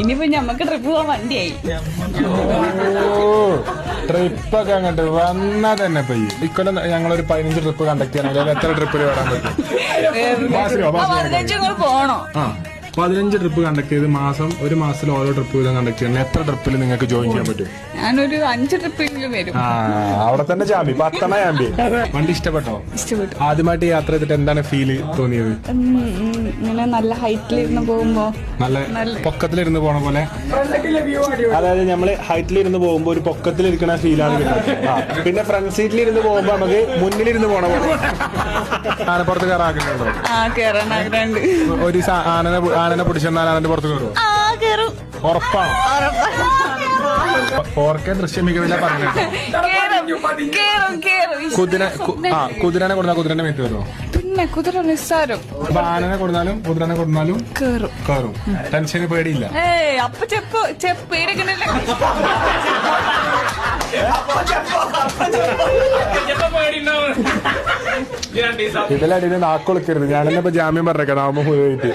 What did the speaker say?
ഇനിയിപ്പോ ഞമ്മക്ക് ട്രിപ്പ് പോവാൻ വണ്ടിയായി. ട്രിപ്പൊക്കെ അങ്ങോട്ട് വന്നാ തന്നെ പോയി. ഇക്കൊല്ലം ഞങ്ങളൊരു 15 ട്രിപ്പ് കണ്ടക്ട് ചെയ്യണമെങ്കിൽ എത്ര ട്രിപ്പിൽ വരാൻ പറ്റും? 15 പോണോ? 15 ട്രിപ്പ് കണ്ടക്ട് ചെയ്ത് ഒരു മാസത്തിൽ ഓരോ ട്രിപ്പ് വീതം കണ്ടക്ട് ചെയ്യണം. എത്ര ട്രിപ്പിൽ നിങ്ങൾക്ക് ജോയിൻ ചെയ്യാൻ പറ്റും? ഞാനൊരു 5 ട്രിപ്പിലും വരും. അവിടെ തന്നെ ചാമ്പി 10 ചാമ്പി. വണ്ടി ഇഷ്ടപ്പെട്ടോ? ഇഷ്ടപ്പെട്ടു. ആദ്യമായിട്ട് യാത്ര ചെയ്തിട്ട് എന്താണ് ഫീല് തോന്നിയത്? ഇങ്ങനെ നല്ല ഹൈറ്റിലിരുന്ന് പോകുമ്പോ, നല്ല പൊക്കത്തിലിരുന്ന് പോണ പോലെ, അതായത് നമ്മള് ഹൈറ്റിലിരുന്ന് പോകുമ്പോ ഒരു പൊക്കത്തിലിരിക്കണ ഫീലാണ് കിട്ടുന്നത്. പിന്നെ ഫ്രണ്ട് സീറ്റിലിരുന്ന് പോകുമ്പോ നമുക്ക് മുന്നിലിരുന്ന് പോണ പോലെ. ആനപ്പുറത്ത് കയറാക്കുന്നുണ്ടോ? കേറാൻ ആഗ്രഹമുണ്ട്. ഒരു ആനനെ പിടിച്ചെന്നാൽ ആനന്റെ പുറത്ത് കയറുമോ? ഉറപ്പാണ്. 4K ദൃശ്യം മികവില്ല പറഞ്ഞിട്ട്. കുതിരനെ കൊടുത്താൽ കുതിരന്റെ മേത്ത് കയറുമോ? പിന്നെ കുതിര നിസ്സാരം. അപ്പൊ ആനനെ കൊടുത്താലും കുതിരനെ കൊടുത്താലും കയറും. ടെൻഷന് പേടിയില്ല. അപ്പൊ ചെപ്പ് ഇതിലടിയിൽ നാക്കൊളിക്കരുത്. ഞാനെന്നെ ഇപ്പൊ ജാമ്യം പറഞ്ഞേക്കാം. നാമ പോയിട്ട്